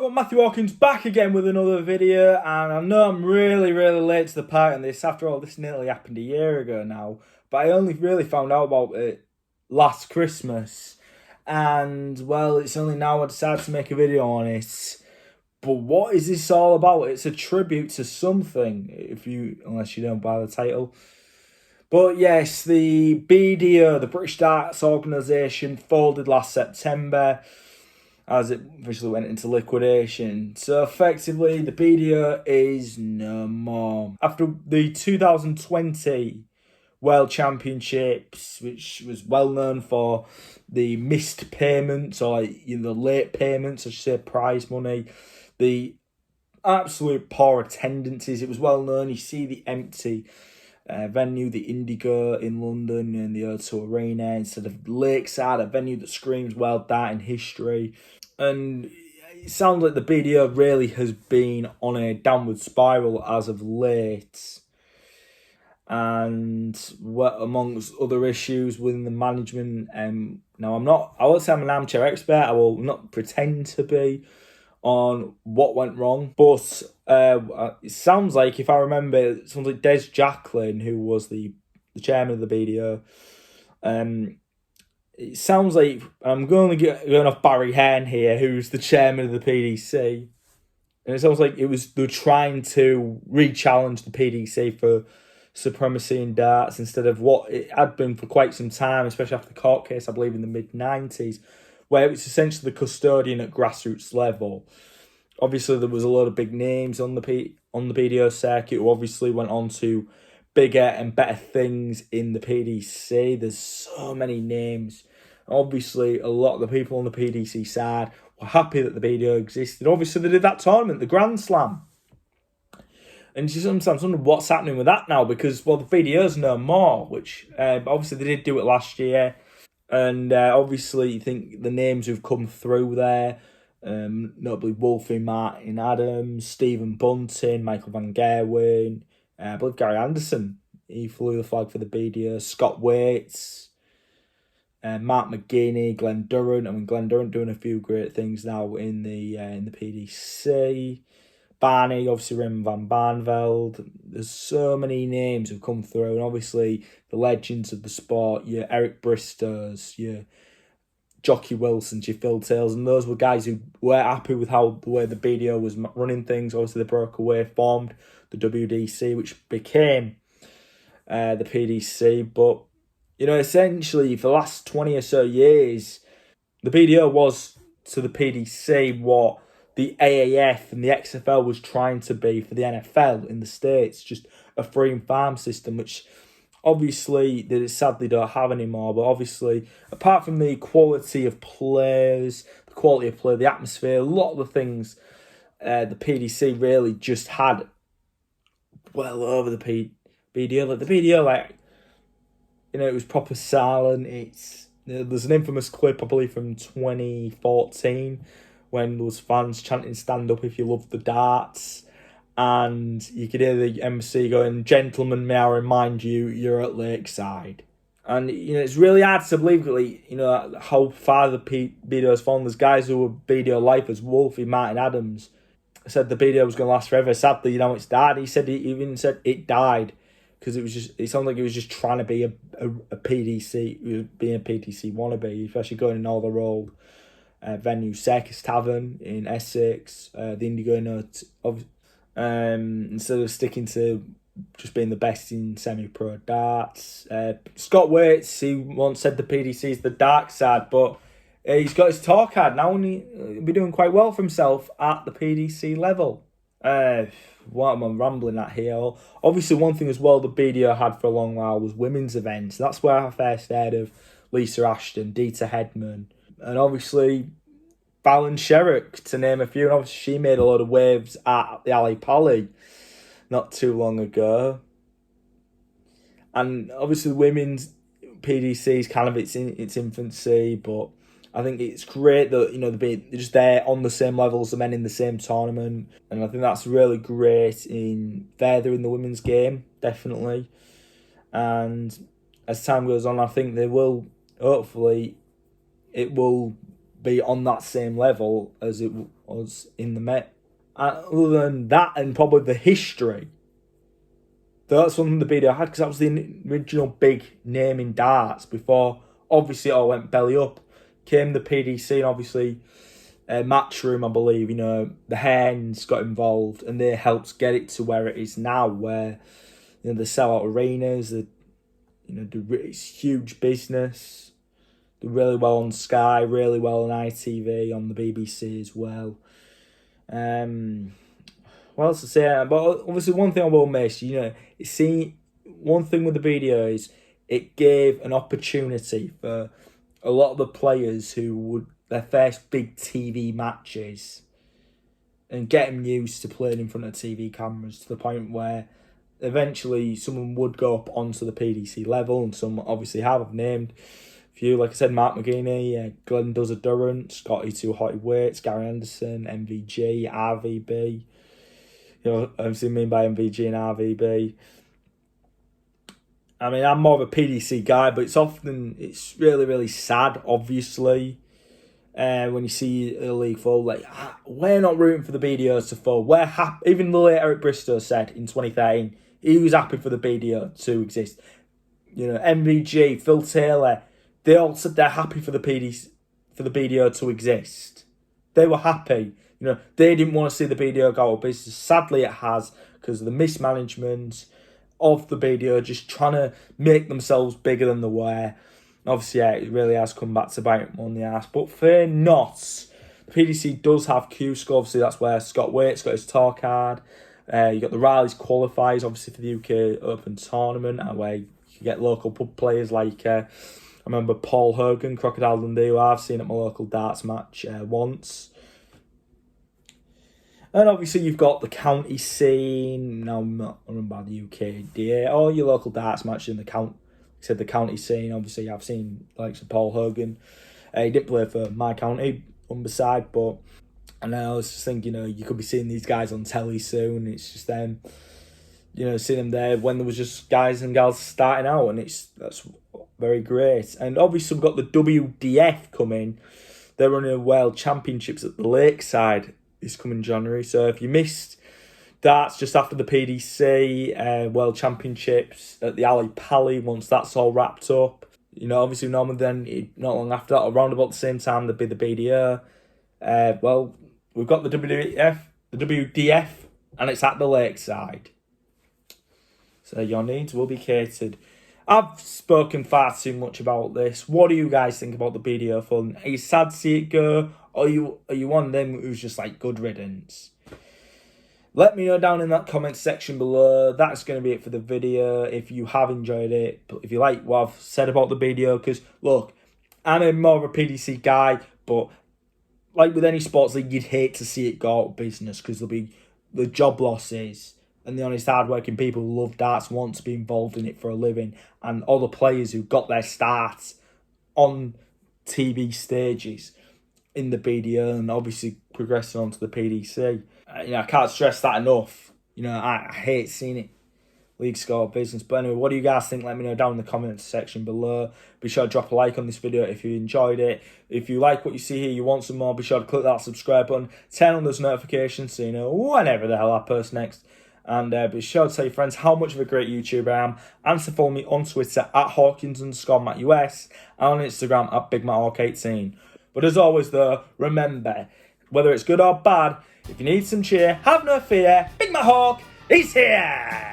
Hello, Matthew Hawkins back again with another video, and I know I'm really late to the party on this. After all, this nearly happened a year ago now, but I only really found out about it last Christmas, and well, it's only now I decided to make a video on it. But what is this all about? It's a tribute to something, unless you don't buy the title. But yes, the BDO, the British Darts Organisation, folded last September, as it officially went into liquidation. So effectively, the BDO is no more. After the 2020 World Championships, which was well known for the missed payments, or the late payments, I should say, prize money, the absolute poor attendances, it was well known. You see the empty venue, the Indigo in London and the O2 Arena, instead of Lakeside, a venue that screams World Darting history. And it sounds like the BDO really has been on a downward spiral as of late. And amongst other issues within the management, now I won't say I'm an armchair expert, I will not pretend to be on what went wrong, but it sounds like, if I remember, it sounds like Des Jacklin, who was the chairman of the BDO, it sounds like, I'm going off Barry Hearn here, who's the chairman of the PDC, and it sounds like they're trying to re-challenge the PDC for supremacy in darts instead of what it had been for quite some time, especially after the court case, I believe in the mid-90s, where it was essentially the custodian at grassroots level. Obviously, there was a lot of big names on the BDO circuit who obviously went on to bigger and better things in the PDC. There's so many names. Obviously, a lot of the people on the PDC side were happy that the BDO existed. Obviously, they did that tournament, the Grand Slam. And you sometimes wonder what's happening with that now, because, well, the BDO's no more, which obviously they did do it last year. And obviously, you think the names who've come through there, notably Wolfie Martin Adams, Stephen Bunting, Michael van Gerwen, I believe Gary Anderson, he flew the flag for the BDO, Scott Waits, Mark McGinney, Glen Durrant. I mean, Glen Durrant doing a few great things now in the PDC. Barney, obviously Raymond van Barneveld. There's so many names who've come through, and obviously the legends of the sport, your Eric Bristows, your Jockey Wilson, your Phil Tails, and those were guys who were happy with the way the BDO was running things. Obviously they broke away, formed the WDC, which became the PDC. But, essentially for the last 20 or so years, the BDO was to the PDC what the AAF and the XFL was trying to be for the NFL in the States, just a free and farm system, which obviously they sadly don't have anymore. But obviously, apart from the quality of players, the quality of play, the atmosphere, a lot of the things the PDC really just had well over the BDO. Like the BDO, it was proper silent. There's an infamous clip, I believe, from 2014, when there was fans chanting "Stand up if you love the darts," and you could hear the MC going, "Gentlemen, may I remind you, you're at Lakeside." And it's really hard to believe, how far the BDO has fallen. There's guys who were BDO lifers, Wolfie Martin Adams, said the BDO was going to last forever. Sadly, it's died. He even said it died because it sounded like he was just trying to be a PDC, being a PDC wannabe, especially going in all the old venue, Circus Tavern in Essex, the Indigo Note, instead of sticking to just being the best in semi-pro darts. Scott Waits, he once said the PDC is the dark side, but he's got his talk card now, and he'll be doing quite well for himself at the PDC level. What am I rambling at here? Obviously, one thing as well the BDO had for a long while was women's events. That's where I first heard of Lisa Ashton, Dita Hedman, and obviously Fallon Sherrock, to name a few. And obviously she made a lot of waves at the Ali Pally not too long ago. And obviously the women's PDC is kind of its infancy, but I think it's great that they're just there on the same level as the men in the same tournament, and I think that's really great in furthering the women's game, definitely. And as time goes on, I think they will, hopefully, it will be on that same level as it was in the Met. Other than that, and probably the history, that's something the BDO had, because that was the original big name in darts. Before, obviously, it all went belly up. Came the PDC, and obviously, Matchroom, I believe, the Hens got involved, and they helped get it to where it is now, where they sell out arenas. It's huge business. They're really well on Sky, really well on ITV, on the BBC as well. What else to say? But obviously, one thing I will miss, one thing with the BDO is it gave an opportunity for a lot of the players who would their first big TV matches and get them used to playing in front of TV cameras, to the point where eventually someone would go up onto the PDC level, and some obviously have. I've named a few, like I said, Mark McGuinney, Glen Durrant, Scotty Too Hotty Waits, Gary Anderson, MVG, RVB. Obviously mean by MVG and RVB. I mean, I'm more of a PDC guy, but it's really, really sad, obviously, when you see a league fall. Like, we're not rooting for the BDO to fall. We're happy. Even the late Eric Bristow said in 2013, he was happy for the BDO to exist. MVG, Phil Taylor, they all said they're happy for the BDO to exist. They were happy. They didn't want to see the BDO go out of business. Sadly, it has, because of the mismanagement of the BDO, just trying to make themselves bigger than they were. Obviously, it really has come back to bite them on the arse. But fear not. The PDC does have Q-Score. Obviously, that's where Scott Waite's got his tour card. You got the Riley's qualifiers, obviously, for the UK Open Tournament, where you can get local pub players like... I remember Paul Hogan, Crocodile Dundee, who I've seen at my local darts match once. And obviously you've got the county scene. Now, I'm not run by the UKDA. All your local darts matches in the county scene. Obviously, I've seen likes of Paul Hogan. He didn't play for my county, Humberside, but I was just thinking, you could be seeing these guys on telly soon. It's just them, seeing them there when there was just guys and gals starting out, and that's very great. And obviously we've got the WDF coming. They're running a World Championships at the Lakeside this coming January. So if you missed darts just after the PDC World Championships at the Ali Pali, once that's all wrapped up, obviously normally then not long after that, around about the same time, there'd be the BDO. Well, we've got the WDF, and it's at the Lakeside. So your needs will be catered. I've spoken far too much about this. What do you guys think about the BDO fund? Are you sad to see it go? Or are you one of them who's just like, good riddance? Let me know down in that comment section below. That's going to be it for the video. If you have enjoyed it, if you like what I've said about the BDO, because look, I'm more of a PDC guy, but like with any sports league, you'd hate to see it go out of business, because there'll be the job losses, and the honest, hard-working people who love darts want to be involved in it for a living, and all the players who got their starts on TV stages in the BDO and obviously progressing on to the PDC. I can't stress that enough. I hate seeing it league score business. But anyway, what do you guys think? Let me know down in the comments section below. Be sure to drop a like on this video if you enjoyed it. If you like what you see here, you want some more, be sure to click that subscribe button, turn on those notifications so you know whenever the hell I post next. And be sure to tell your friends how much of a great YouTuber I am, and to follow me on Twitter at Hawkins_MattUS and on Instagram at BigMattHawk18. But as always though, remember, whether it's good or bad, if you need some cheer, have no fear, Big Matt Hawk is here!